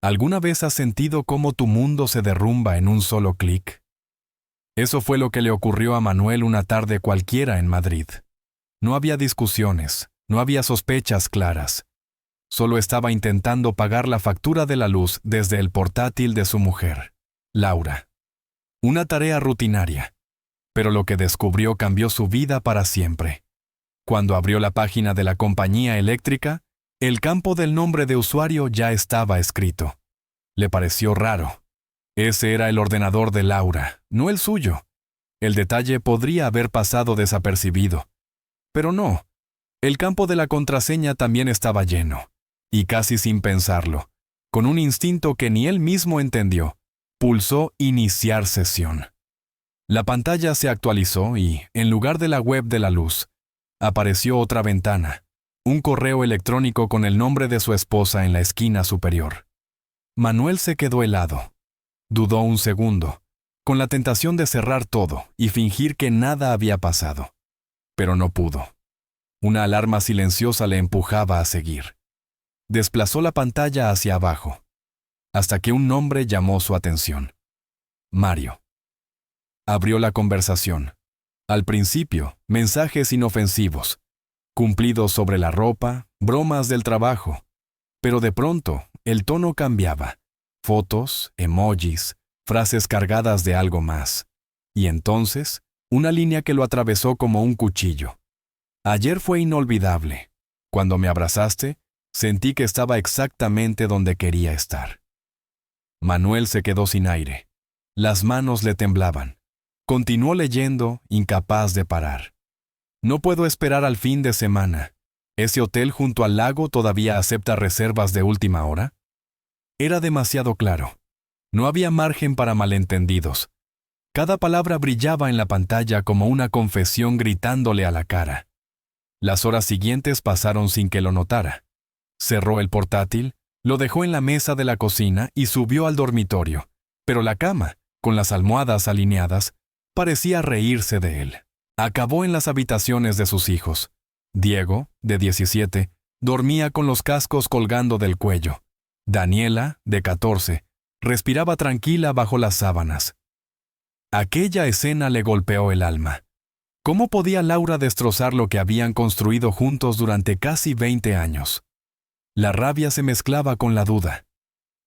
¿Alguna vez has sentido cómo tu mundo se derrumba en un solo clic? Eso fue lo que le ocurrió a Manuel una tarde cualquiera en Madrid. No había discusiones, no había sospechas claras. Solo estaba intentando pagar la factura de la luz desde el portátil de su mujer, Laura. Una tarea rutinaria, pero lo que descubrió cambió su vida para siempre. Cuando abrió la página de la compañía eléctrica, el campo del nombre de usuario ya estaba escrito. Le pareció raro. Ese era el ordenador de Laura, no el suyo. El detalle podría haber pasado desapercibido. Pero no. El campo de la contraseña también estaba lleno. Y casi sin pensarlo, con un instinto que ni él mismo entendió, pulsó iniciar sesión. La pantalla se actualizó y, en lugar de la web de la luz, apareció otra ventana. Un correo electrónico con el nombre de su esposa en la esquina superior. Manuel se quedó helado. Dudó un segundo, con la tentación de cerrar todo y fingir que nada había pasado. Pero no pudo. Una alarma silenciosa le empujaba a seguir. Desplazó la pantalla hacia abajo, hasta que un nombre llamó su atención. Mario. Abrió la conversación. Al principio, mensajes inofensivos, cumplidos sobre la ropa, bromas del trabajo. Pero de pronto, el tono cambiaba. Fotos, emojis, frases cargadas de algo más. Y entonces, una línea que lo atravesó como un cuchillo. Ayer fue inolvidable. Cuando me abrazaste, sentí que estaba exactamente donde quería estar. Manuel se quedó sin aire. Las manos le temblaban. Continuó leyendo, incapaz de parar. No puedo esperar al fin de semana. ¿Ese hotel junto al lago todavía acepta reservas de última hora? Era demasiado claro. No había margen para malentendidos. Cada palabra brillaba en la pantalla como una confesión gritándole a la cara. Las horas siguientes pasaron sin que lo notara. Cerró el portátil, lo dejó en la mesa de la cocina y subió al dormitorio. Pero la cama, con las almohadas alineadas, parecía reírse de él. Acabó en las habitaciones de sus hijos. Diego, de 17, dormía con los cascos colgando del cuello. Daniela, de 14, respiraba tranquila bajo las sábanas. Aquella escena le golpeó el alma. ¿Cómo podía Laura destrozar lo que habían construido juntos durante casi 20 años? La rabia se mezclaba con la duda.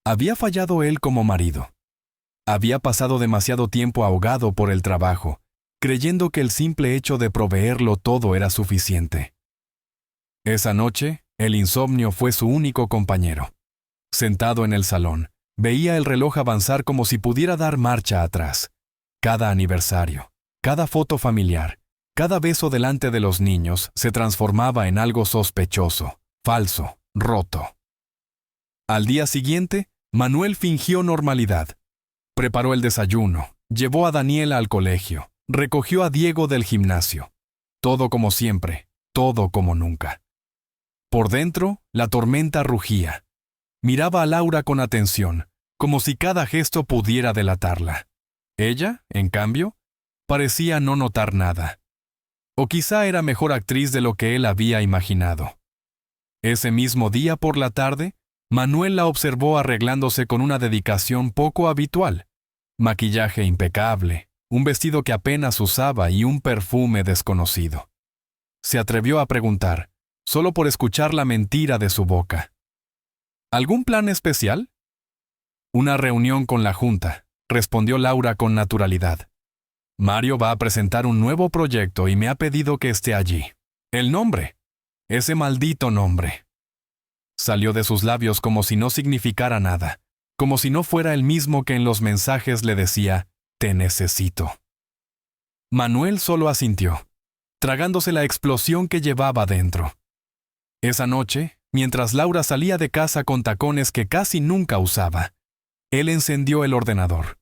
¿Había fallado él como marido? Había pasado demasiado tiempo ahogado por el trabajo, creyendo que el simple hecho de proveerlo todo era suficiente. Esa noche, el insomnio fue su único compañero. Sentado en el salón, veía el reloj avanzar como si pudiera dar marcha atrás. Cada aniversario, cada foto familiar, cada beso delante de los niños se transformaba en algo sospechoso, falso, roto. Al día siguiente, Manuel fingió normalidad. Preparó el desayuno, llevó a Daniela al colegio, recogió a Diego del gimnasio. Todo como siempre, todo como nunca. Por dentro, la tormenta rugía. Miraba a Laura con atención, como si cada gesto pudiera delatarla. Ella, en cambio, parecía no notar nada. O quizá era mejor actriz de lo que él había imaginado. Ese mismo día por la tarde, Manuel la observó arreglándose con una dedicación poco habitual. Maquillaje impecable, un vestido que apenas usaba y un perfume desconocido. Se atrevió a preguntar, solo por escuchar la mentira de su boca. ¿Algún plan especial? Una reunión con la junta, respondió Laura con naturalidad. Mario va a presentar un nuevo proyecto y me ha pedido que esté allí. El nombre. Ese maldito nombre. Salió de sus labios como si no significara nada, como si no fuera el mismo que en los mensajes le decía, «Te necesito». Manuel solo asintió, tragándose la explosión que llevaba dentro. Esa noche, mientras Laura salía de casa con tacones que casi nunca usaba, él encendió el ordenador.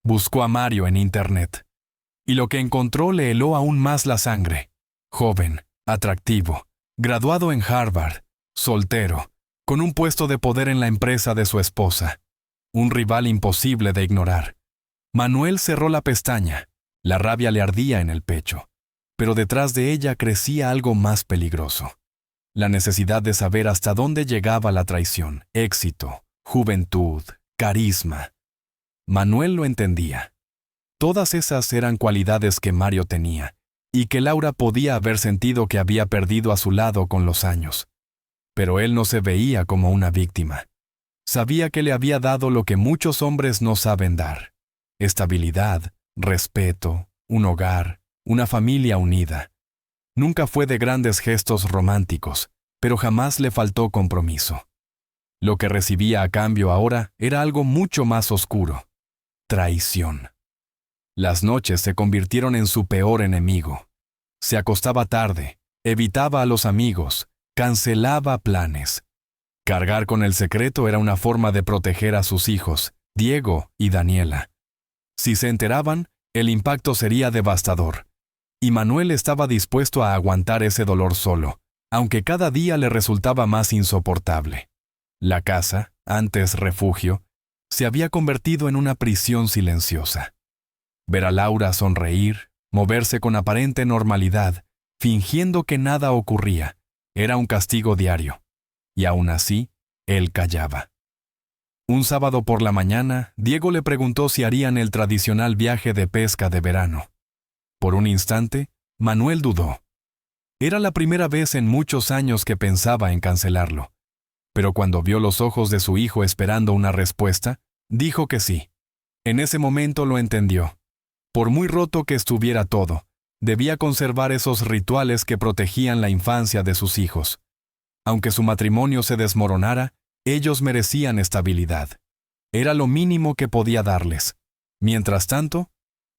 Buscó a Mario en Internet. Y lo que encontró le heló aún más la sangre. Joven, atractivo, graduado en Harvard, soltero, con un puesto de poder en la empresa de su esposa. Un rival imposible de ignorar. Manuel cerró la pestaña. La rabia le ardía en el pecho. Pero detrás de ella crecía algo más peligroso. La necesidad de saber hasta dónde llegaba la traición, éxito, juventud, carisma. Manuel lo entendía. Todas esas eran cualidades que Mario tenía, y que Laura podía haber sentido que había perdido a su lado con los años. Pero él no se veía como una víctima. Sabía que le había dado lo que muchos hombres no saben dar: estabilidad, respeto, un hogar, una familia unida. Nunca fue de grandes gestos románticos, pero jamás le faltó compromiso. Lo que recibía a cambio ahora era algo mucho más oscuro: traición. Las noches se convirtieron en su peor enemigo. Se acostaba tarde, evitaba a los amigos, cancelaba planes. Cargar con el secreto era una forma de proteger a sus hijos, Diego y Daniela. Si se enteraban, el impacto sería devastador. Y Manuel estaba dispuesto a aguantar ese dolor solo, aunque cada día le resultaba más insoportable. La casa, antes refugio, se había convertido en una prisión silenciosa. Ver a Laura sonreír, moverse con aparente normalidad, fingiendo que nada ocurría, era un castigo diario. Y aún así, él callaba. Un sábado por la mañana, Diego le preguntó si harían el tradicional viaje de pesca de verano. Por un instante, Manuel dudó. Era la primera vez en muchos años que pensaba en cancelarlo. Pero cuando vio los ojos de su hijo esperando una respuesta, dijo que sí. En ese momento lo entendió. Por muy roto que estuviera todo, debía conservar esos rituales que protegían la infancia de sus hijos. Aunque su matrimonio se desmoronara, ellos merecían estabilidad. Era lo mínimo que podía darles. Mientras tanto,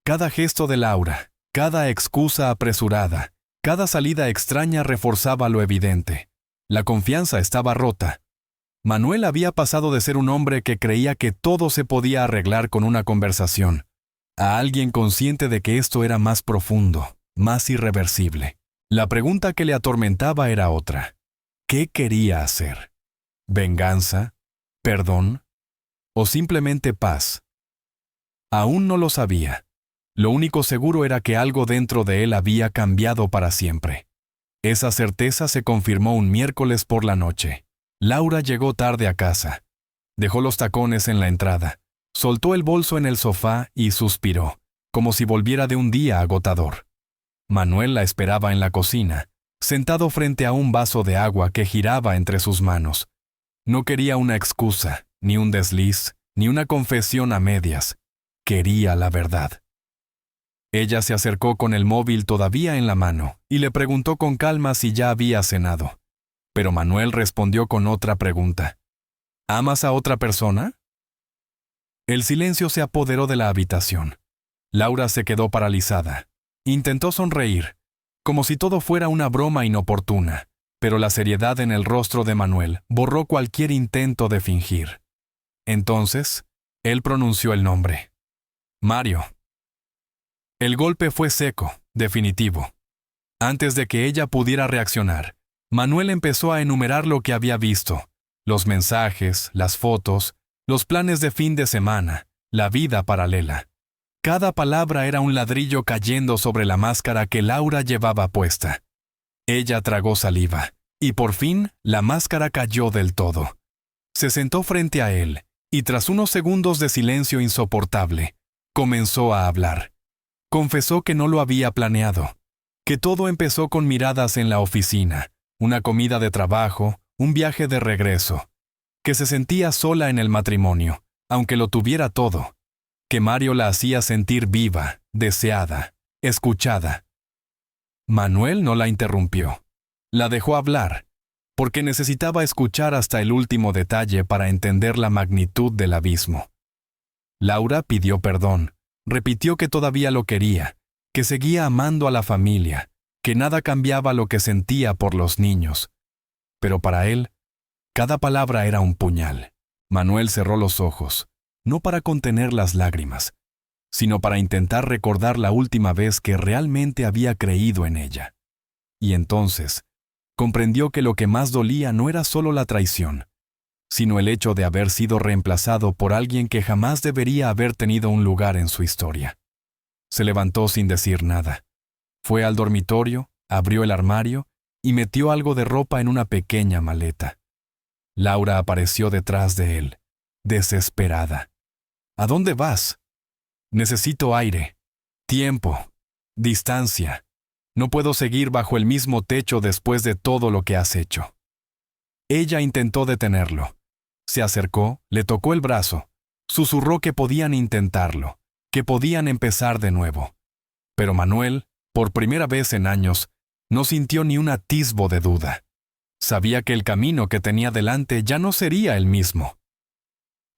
cada gesto de Laura, cada excusa apresurada, cada salida extraña reforzaba lo evidente. La confianza estaba rota. Manuel había pasado de ser un hombre que creía que todo se podía arreglar con una conversación, a alguien consciente de que esto era más profundo, más irreversible. La pregunta que le atormentaba era otra. ¿Qué quería hacer? ¿Venganza? ¿Perdón? ¿O simplemente paz? Aún no lo sabía. Lo único seguro era que algo dentro de él había cambiado para siempre. Esa certeza se confirmó un miércoles por la noche. Laura llegó tarde a casa. Dejó los tacones en la entrada. Soltó el bolso en el sofá y suspiró, como si volviera de un día agotador. Manuel la esperaba en la cocina, sentado frente a un vaso de agua que giraba entre sus manos. No quería una excusa, ni un desliz, ni una confesión a medias. Quería la verdad. Ella se acercó con el móvil todavía en la mano y le preguntó con calma si ya había cenado. Pero Manuel respondió con otra pregunta. ¿Amas a otra persona? El silencio se apoderó de la habitación. Laura se quedó paralizada. Intentó sonreír, como si todo fuera una broma inoportuna, pero la seriedad en el rostro de Manuel borró cualquier intento de fingir. Entonces, él pronunció el nombre. Mario. El golpe fue seco, definitivo. Antes de que ella pudiera reaccionar, Manuel empezó a enumerar lo que había visto: los mensajes, las fotos, los planes de fin de semana, la vida paralela. Cada palabra era un ladrillo cayendo sobre la máscara que Laura llevaba puesta. Ella tragó saliva, y por fin la máscara cayó del todo. Se sentó frente a él, y tras unos segundos de silencio insoportable, comenzó a hablar. Confesó que no lo había planeado, que todo empezó con miradas en la oficina, una comida de trabajo, un viaje de regreso, que se sentía sola en el matrimonio, aunque lo tuviera todo, que Mario la hacía sentir viva, deseada, escuchada. Manuel no la interrumpió. La dejó hablar, porque necesitaba escuchar hasta el último detalle para entender la magnitud del abismo. Laura pidió perdón, repitió que todavía lo quería, que seguía amando a la familia, que nada cambiaba lo que sentía por los niños. Pero para él, cada palabra era un puñal. Manuel cerró los ojos, no para contener las lágrimas, sino para intentar recordar la última vez que realmente había creído en ella. Y entonces, comprendió que lo que más dolía no era solo la traición, sino el hecho de haber sido reemplazado por alguien que jamás debería haber tenido un lugar en su historia. Se levantó sin decir nada. Fue al dormitorio, abrió el armario y metió algo de ropa en una pequeña maleta. Laura apareció detrás de él. desesperada. ¿A dónde vas? Necesito aire, tiempo, distancia. No puedo seguir bajo el mismo techo después de todo lo que has hecho. Ella intentó detenerlo. Se acercó, le tocó el brazo, susurró que podían intentarlo, que podían empezar de nuevo. Pero Manuel, por primera vez en años, no sintió ni un atisbo de duda. Sabía que el camino que tenía delante ya no sería el mismo.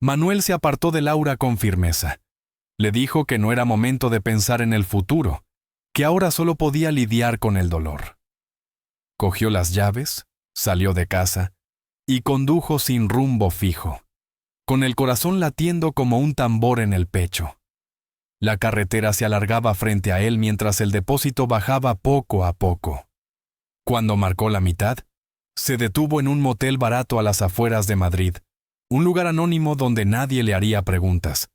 Manuel se apartó de Laura con firmeza. Le dijo que no era momento de pensar en el futuro, que ahora solo podía lidiar con el dolor. Cogió las llaves, salió de casa y condujo sin rumbo fijo, con el corazón latiendo como un tambor en el pecho. La carretera se alargaba frente a él mientras el depósito bajaba poco a poco. Cuando marcó la mitad, se detuvo en un motel barato a las afueras de Madrid, un lugar anónimo donde nadie le haría preguntas.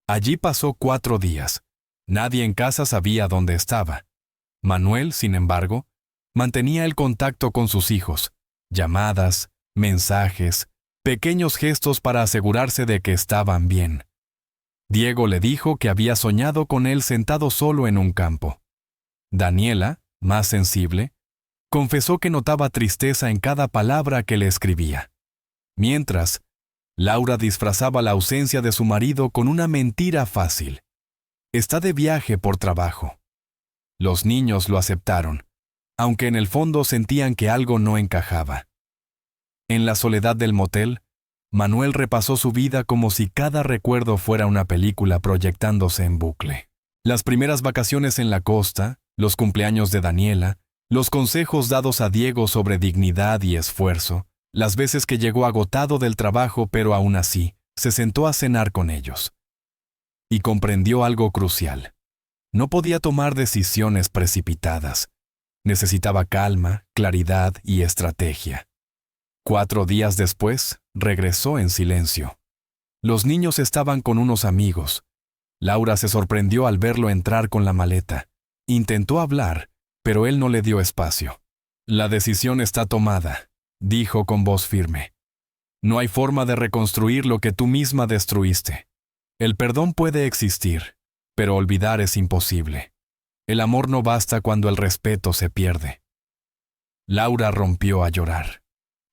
Allí pasó 4 días. Nadie en casa sabía dónde estaba. Manuel, sin embargo, mantenía el contacto con sus hijos, llamadas, mensajes, pequeños gestos para asegurarse de que estaban bien. Diego le dijo que había soñado con él sentado solo en un campo. Daniela, más sensible, confesó que notaba tristeza en cada palabra que le escribía. Mientras, Laura disfrazaba la ausencia de su marido con una mentira fácil. Está de viaje por trabajo. Los niños lo aceptaron, aunque en el fondo sentían que algo no encajaba. En la soledad del motel, Manuel repasó su vida como si cada recuerdo fuera una película proyectándose en bucle. Las primeras vacaciones en la costa, los cumpleaños de Daniela, los consejos dados a Diego sobre dignidad y esfuerzo, las veces que llegó agotado del trabajo pero aún así, se sentó a cenar con ellos. Y comprendió algo crucial. No podía tomar decisiones precipitadas. Necesitaba calma, claridad y estrategia. 4 días después, regresó en silencio. Los niños estaban con unos amigos. Laura se sorprendió al verlo entrar con la maleta. Intentó hablar, pero él no le dio espacio. La decisión está tomada, dijo con voz firme. No hay forma de reconstruir lo que tú misma destruiste. El perdón puede existir, pero olvidar es imposible. El amor no basta cuando el respeto se pierde. Laura rompió a llorar.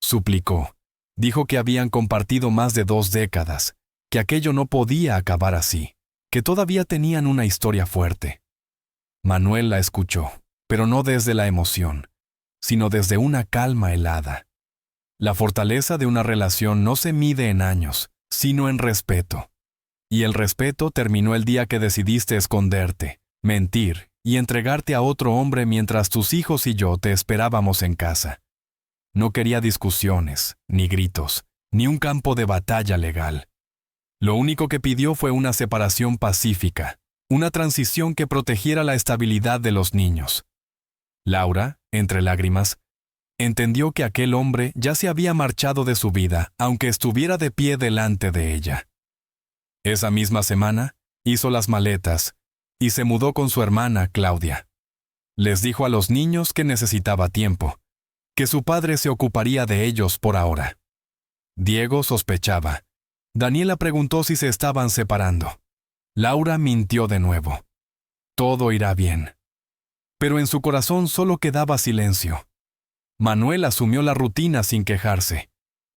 Suplicó. Dijo que habían compartido más de 2 décadas, que aquello no podía acabar así, que todavía tenían una historia fuerte. Manuel la escuchó, pero no desde la emoción, sino desde una calma helada. La fortaleza de una relación no se mide en años, sino en respeto. Y el respeto terminó el día que decidiste esconderte, mentir y entregarte a otro hombre mientras tus hijos y yo te esperábamos en casa. No quería discusiones, ni gritos, ni un campo de batalla legal. Lo único que pidió fue una separación pacífica, una transición que protegiera la estabilidad de los niños. Laura, entre lágrimas, entendió que aquel hombre ya se había marchado de su vida, aunque estuviera de pie delante de ella. Esa misma semana, hizo las maletas y se mudó con su hermana, Claudia. Les dijo a los niños que necesitaba tiempo, que su padre se ocuparía de ellos por ahora. Diego sospechaba. Daniela preguntó si se estaban separando. Laura mintió de nuevo. Todo irá bien. Pero en su corazón solo quedaba silencio. Manuel asumió la rutina sin quejarse.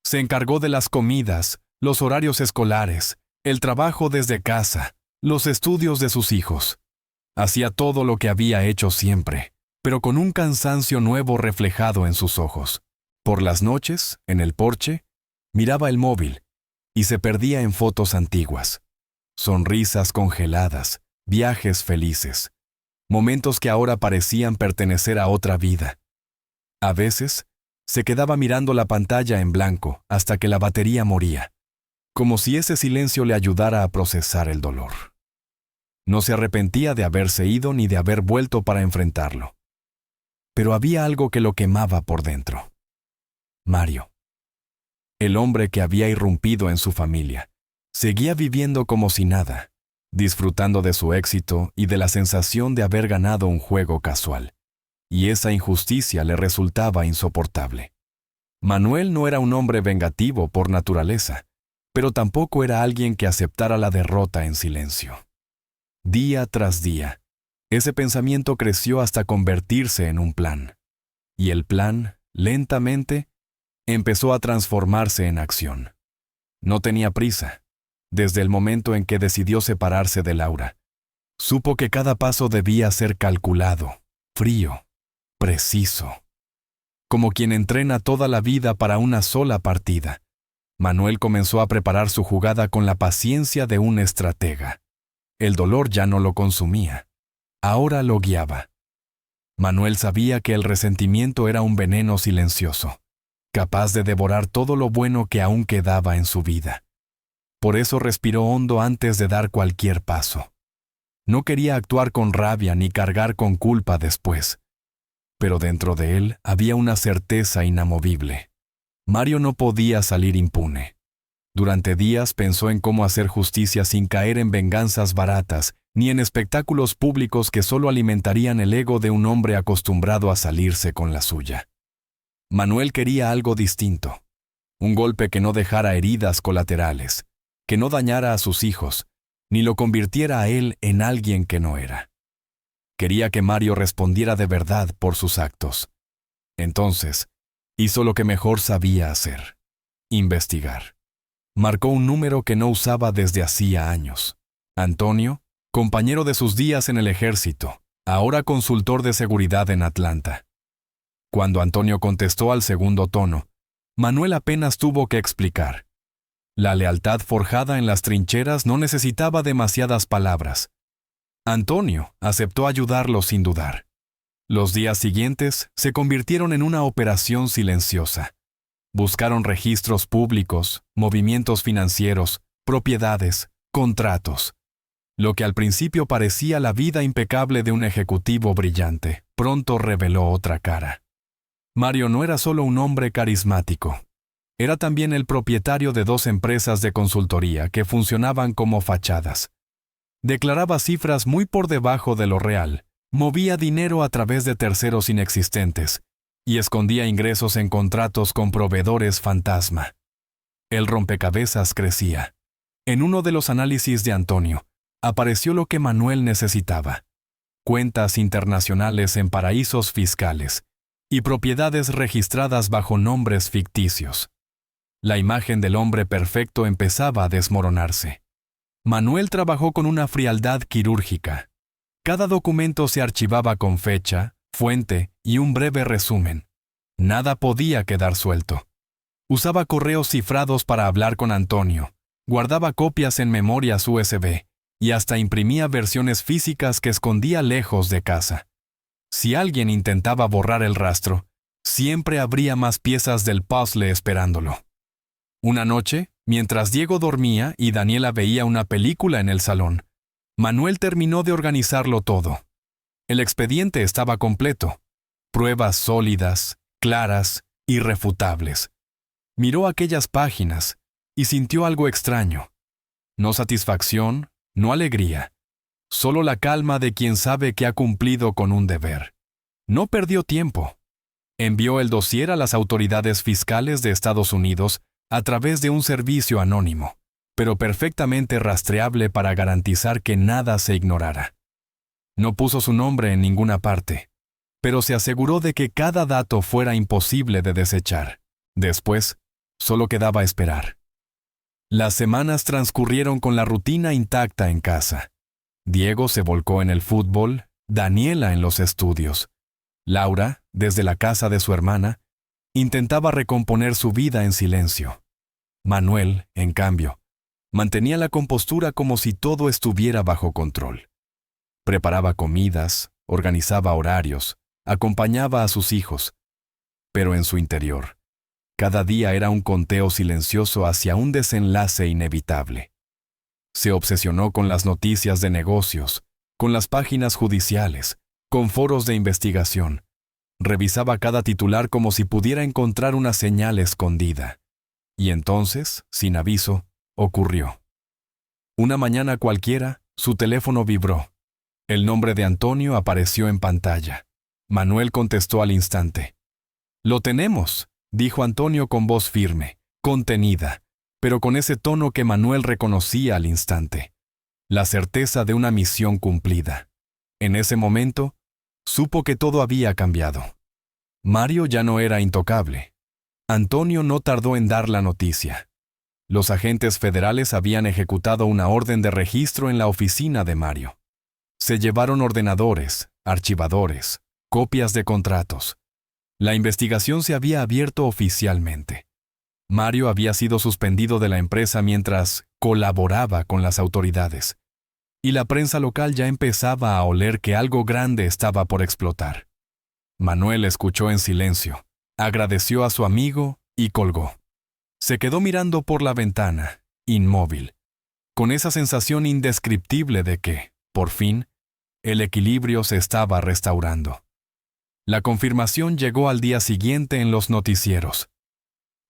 Se encargó de las comidas, los horarios escolares, el trabajo desde casa, los estudios de sus hijos. Hacía todo lo que había hecho siempre, pero con un cansancio nuevo reflejado en sus ojos. Por las noches, en el porche, miraba el móvil y se perdía en fotos antiguas. Sonrisas congeladas, viajes felices, momentos que ahora parecían pertenecer a otra vida. A veces, se quedaba mirando la pantalla en blanco hasta que la batería moría, como si ese silencio le ayudara a procesar el dolor. No se arrepentía de haberse ido ni de haber vuelto para enfrentarlo. Pero había algo que lo quemaba por dentro. Mario. El hombre que había irrumpido en su familia, seguía viviendo como si nada, disfrutando de su éxito y de la sensación de haber ganado un juego casual. Y esa injusticia le resultaba insoportable. Manuel no era un hombre vengativo por naturaleza, pero tampoco era alguien que aceptara la derrota en silencio. Día tras día, ese pensamiento creció hasta convertirse en un plan. Y el plan, lentamente, empezó a transformarse en acción. No tenía prisa. Desde el momento en que decidió separarse de Laura, supo que cada paso debía ser calculado, frío, preciso. Como quien entrena toda la vida para una sola partida, Manuel comenzó a preparar su jugada con la paciencia de un estratega. El dolor ya no lo consumía. Ahora lo guiaba. Manuel sabía que el resentimiento era un veneno silencioso, capaz de devorar todo lo bueno que aún quedaba en su vida. Por eso respiró hondo antes de dar cualquier paso. No quería actuar con rabia ni cargar con culpa después. Pero dentro de él había una certeza inamovible. Mario no podía salir impune. Durante días pensó en cómo hacer justicia sin caer en venganzas baratas, ni en espectáculos públicos que solo alimentarían el ego de un hombre acostumbrado a salirse con la suya. Manuel quería algo distinto. Un golpe que no dejara heridas colaterales, que no dañara a sus hijos, ni lo convirtiera a él en alguien que no era. Quería que Mario respondiera de verdad por sus actos. Entonces, hizo lo que mejor sabía hacer: investigar. Marcó un número que no usaba desde hacía años. Antonio, compañero de sus días en el ejército, ahora consultor de seguridad en Atlanta. Cuando Antonio contestó al segundo tono, Manuel apenas tuvo que explicar. La lealtad forjada en las trincheras no necesitaba demasiadas palabras. Antonio aceptó ayudarlo sin dudar. Los días siguientes se convirtieron en una operación silenciosa. Buscaron registros públicos, movimientos financieros, propiedades, contratos. Lo que al principio parecía la vida impecable de un ejecutivo brillante, pronto reveló otra cara. Mario no era solo un hombre carismático. Era también el propietario de 2 empresas de consultoría que funcionaban como fachadas. Declaraba cifras muy por debajo de lo real, movía dinero a través de terceros inexistentes y escondía ingresos en contratos con proveedores fantasma. El rompecabezas crecía. En uno de los análisis de Antonio, apareció lo que Manuel necesitaba: cuentas internacionales en paraísos fiscales y propiedades registradas bajo nombres ficticios. La imagen del hombre perfecto empezaba a desmoronarse. Manuel trabajó con una frialdad quirúrgica. Cada documento se archivaba con fecha, fuente y un breve resumen. Nada podía quedar suelto. Usaba correos cifrados para hablar con Antonio, guardaba copias en memorias USB y hasta imprimía versiones físicas que escondía lejos de casa. Si alguien intentaba borrar el rastro, siempre habría más piezas del puzzle esperándolo. Una noche, mientras Diego dormía y Daniela veía una película en el salón, Manuel terminó de organizarlo todo. El expediente estaba completo. Pruebas sólidas, claras, irrefutables. Miró aquellas páginas y sintió algo extraño. No satisfacción, no alegría. Solo la calma de quien sabe que ha cumplido con un deber. No perdió tiempo. Envió el dossier a las autoridades fiscales de Estados Unidos a través de un servicio anónimo, pero perfectamente rastreable para garantizar que nada se ignorara. No puso su nombre en ninguna parte, pero se aseguró de que cada dato fuera imposible de desechar. Después, solo quedaba esperar. Las semanas transcurrieron con la rutina intacta en casa. Diego se volcó en el fútbol, Daniela en los estudios. Laura, desde la casa de su hermana, intentaba recomponer su vida en silencio. Manuel, en cambio, mantenía la compostura como si todo estuviera bajo control. Preparaba comidas, organizaba horarios, acompañaba a sus hijos. Pero en su interior, cada día era un conteo silencioso hacia un desenlace inevitable. Se obsesionó con las noticias de negocios, con las páginas judiciales, con foros de investigación. Revisaba cada titular como si pudiera encontrar una señal escondida. Y entonces, sin aviso, ocurrió. Una mañana cualquiera, su teléfono vibró. El nombre de Antonio apareció en pantalla. Manuel contestó al instante. «Lo tenemos», dijo Antonio con voz firme, contenida, pero con ese tono que Manuel reconocía al instante. La certeza de una misión cumplida. En ese momento, supo que todo había cambiado. Mario ya no era intocable. Antonio no tardó en dar la noticia. Los agentes federales habían ejecutado una orden de registro en la oficina de Mario. Se llevaron ordenadores, archivadores, copias de contratos. La investigación se había abierto oficialmente. Mario había sido suspendido de la empresa mientras colaboraba con las autoridades. Y la prensa local ya empezaba a oler que algo grande estaba por explotar. Manuel escuchó en silencio, agradeció a su amigo y colgó. Se quedó mirando por la ventana, inmóvil, con esa sensación indescriptible de que, por fin, el equilibrio se estaba restaurando. La confirmación llegó al día siguiente en los noticieros.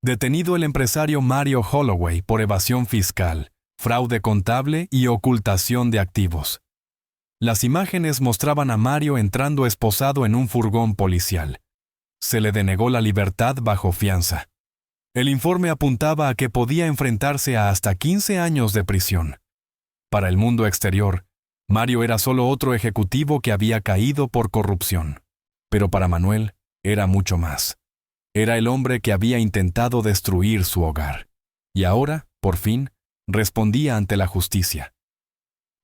Detenido el empresario Mario Holloway por evasión fiscal, fraude contable y ocultación de activos. Las imágenes mostraban a Mario entrando esposado en un furgón policial. Se le denegó la libertad bajo fianza. El informe apuntaba a que podía enfrentarse a hasta 15 años de prisión. Para el mundo exterior, Mario era solo otro ejecutivo que había caído por corrupción. Pero para Manuel, era mucho más. Era el hombre que había intentado destruir su hogar. Y ahora, por fin, respondía ante la justicia.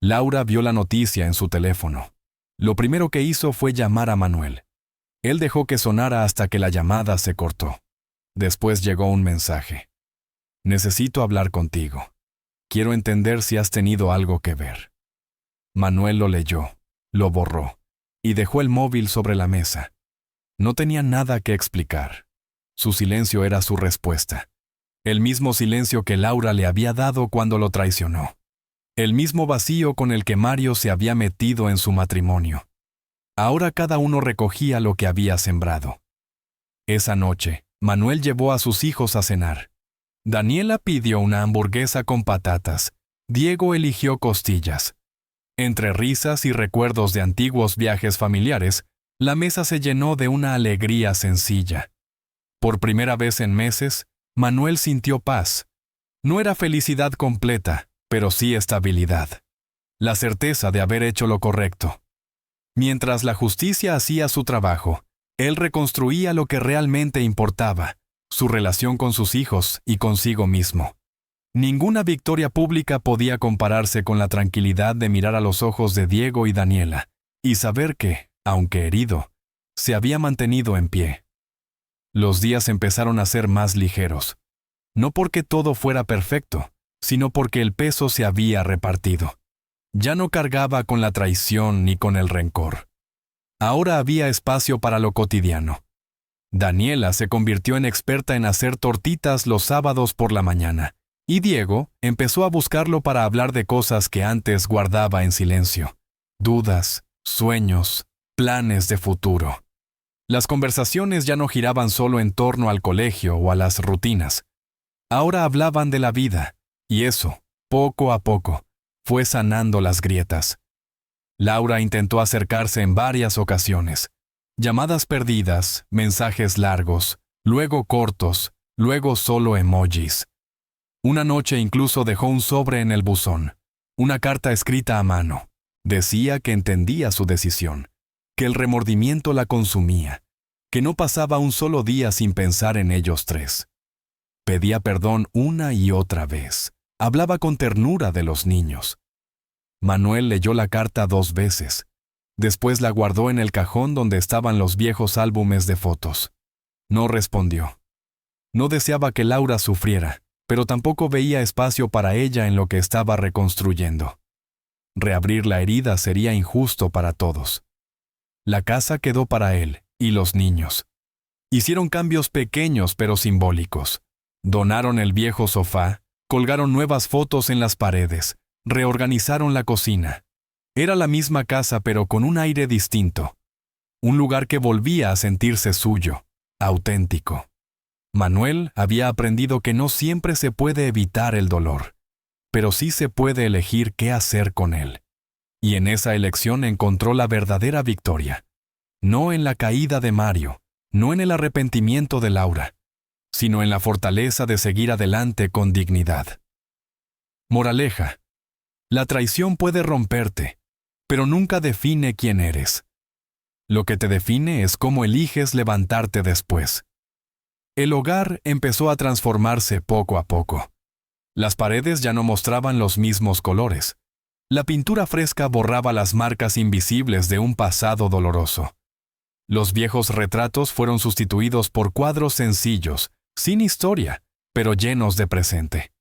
Laura vio la noticia en su teléfono. Lo primero que hizo fue llamar a Manuel. Él dejó que sonara hasta que la llamada se cortó. Después llegó un mensaje. Necesito hablar contigo. Quiero entender si has tenido algo que ver. Manuel lo leyó, lo borró, y dejó el móvil sobre la mesa. No tenía nada que explicar. Su silencio era su respuesta. El mismo silencio que Laura le había dado cuando lo traicionó. El mismo vacío con el que Mario se había metido en su matrimonio. Ahora cada uno recogía lo que había sembrado. Esa noche, Manuel llevó a sus hijos a cenar. Daniela pidió una hamburguesa con patatas. Diego eligió costillas. Entre risas y recuerdos de antiguos viajes familiares, la mesa se llenó de una alegría sencilla. Por primera vez en meses, Manuel sintió paz. No era felicidad completa, pero sí estabilidad. La certeza de haber hecho lo correcto. Mientras la justicia hacía su trabajo, él reconstruía lo que realmente importaba, su relación con sus hijos y consigo mismo. Ninguna victoria pública podía compararse con la tranquilidad de mirar a los ojos de Diego y Daniela, y saber que, aunque herido, se había mantenido en pie. Los días empezaron a ser más ligeros. No porque todo fuera perfecto, sino porque el peso se había repartido. Ya no cargaba con la traición ni con el rencor. Ahora había espacio para lo cotidiano. Daniela se convirtió en experta en hacer tortitas los sábados por la mañana, y Diego empezó a buscarlo para hablar de cosas que antes guardaba en silencio. Dudas, sueños, planes de futuro. Las conversaciones ya no giraban solo en torno al colegio o a las rutinas. Ahora hablaban de la vida, y eso, poco a poco, fue sanando las grietas. Laura intentó acercarse en varias ocasiones. Llamadas perdidas, mensajes largos, luego cortos, luego solo emojis. Una noche incluso dejó un sobre en el buzón, una carta escrita a mano. Decía que entendía su decisión, que el remordimiento la consumía, que no pasaba un solo día sin pensar en ellos tres. Pedía perdón una y otra vez. Hablaba con ternura de los niños. Manuel leyó la carta 2 veces. Después la guardó en el cajón donde estaban los viejos álbumes de fotos. No respondió. No deseaba que Laura sufriera, pero tampoco veía espacio para ella en lo que estaba reconstruyendo. Reabrir la herida sería injusto para todos. La casa quedó para él y los niños. Hicieron cambios pequeños pero simbólicos. Donaron el viejo sofá, colgaron nuevas fotos en las paredes, reorganizaron la cocina. Era la misma casa pero con un aire distinto. Un lugar que volvía a sentirse suyo, auténtico. Manuel había aprendido que no siempre se puede evitar el dolor, pero sí se puede elegir qué hacer con él. Y en esa elección encontró la verdadera victoria. No en la caída de Mario, no en el arrepentimiento de Laura, sino en la fortaleza de seguir adelante con dignidad. Moraleja: la traición puede romperte, pero nunca define quién eres. Lo que te define es cómo eliges levantarte después. El hogar empezó a transformarse poco a poco. Las paredes ya no mostraban los mismos colores. La pintura fresca borraba las marcas invisibles de un pasado doloroso. Los viejos retratos fueron sustituidos por cuadros sencillos, sin historia, pero llenos de presente.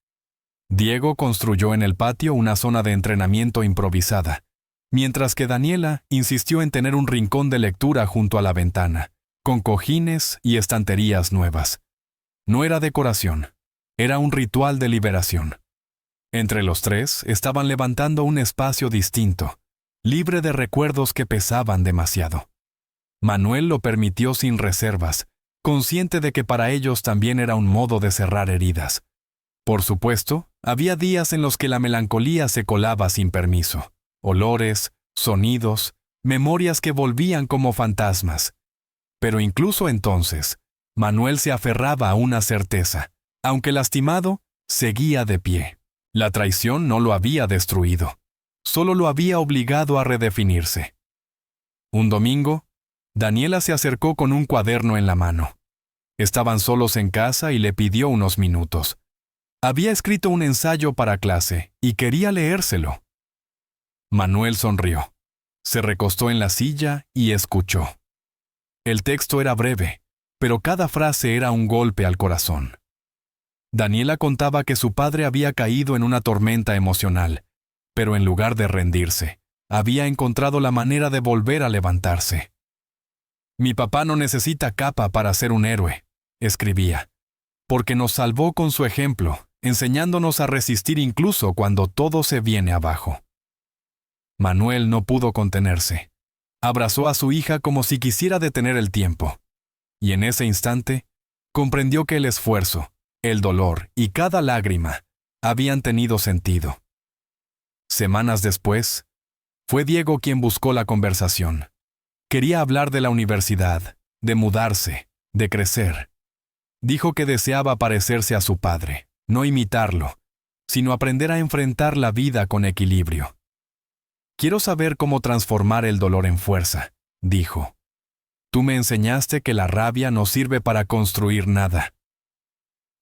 Diego construyó en el patio una zona de entrenamiento improvisada, mientras que Daniela insistió en tener un rincón de lectura junto a la ventana, con cojines y estanterías nuevas. No era decoración, era un ritual de liberación. Entre los tres estaban levantando un espacio distinto, libre de recuerdos que pesaban demasiado. Manuel lo permitió sin reservas, consciente de que para ellos también era un modo de cerrar heridas. Por supuesto, había días en los que la melancolía se colaba sin permiso. Olores, sonidos, memorias que volvían como fantasmas. Pero incluso entonces, Manuel se aferraba a una certeza. Aunque lastimado, seguía de pie. La traición no lo había destruido, solo lo había obligado a redefinirse. Un domingo, Daniela se acercó con un cuaderno en la mano. Estaban solos en casa y le pidió unos minutos. Había escrito un ensayo para clase y quería leérselo. Manuel sonrió. Se recostó en la silla y escuchó. El texto era breve, pero cada frase era un golpe al corazón. Daniela contaba que su padre había caído en una tormenta emocional, pero en lugar de rendirse, había encontrado la manera de volver a levantarse. «Mi papá no necesita capa para ser un héroe», escribía, «porque nos salvó con su ejemplo, enseñándonos a resistir incluso cuando todo se viene abajo». Manuel no pudo contenerse. Abrazó a su hija como si quisiera detener el tiempo. Y en ese instante, comprendió que el esfuerzo, el dolor y cada lágrima habían tenido sentido. Semanas después, fue Diego quien buscó la conversación. Quería hablar de la universidad, de mudarse, de crecer. Dijo que deseaba parecerse a su padre, no imitarlo, sino aprender a enfrentar la vida con equilibrio. «Quiero saber cómo transformar el dolor en fuerza», dijo. «Tú me enseñaste que la rabia no sirve para construir nada».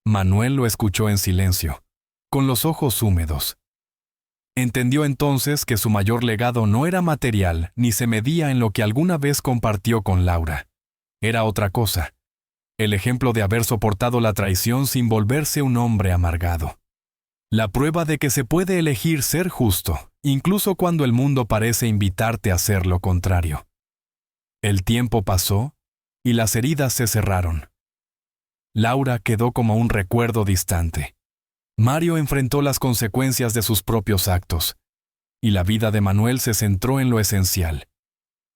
Manuel lo escuchó en silencio, con los ojos húmedos. Entendió entonces que su mayor legado no era material ni se medía en lo que alguna vez compartió con Laura. Era otra cosa, el ejemplo de haber soportado la traición sin volverse un hombre amargado. La prueba de que se puede elegir ser justo, incluso cuando el mundo parece invitarte a hacer lo contrario. El tiempo pasó y las heridas se cerraron. Laura quedó como un recuerdo distante. Mario enfrentó las consecuencias de sus propios actos, y la vida de Manuel se centró en lo esencial: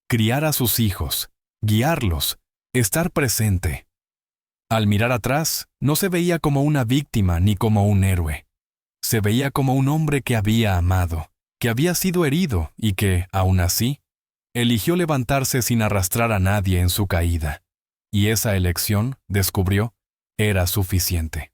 criar a sus hijos, guiarlos, estar presente. Al mirar atrás, no se veía como una víctima ni como un héroe. Se veía como un hombre que había amado, que había sido herido y que, aún así, eligió levantarse sin arrastrar a nadie en su caída. Y esa elección, descubrió, era suficiente.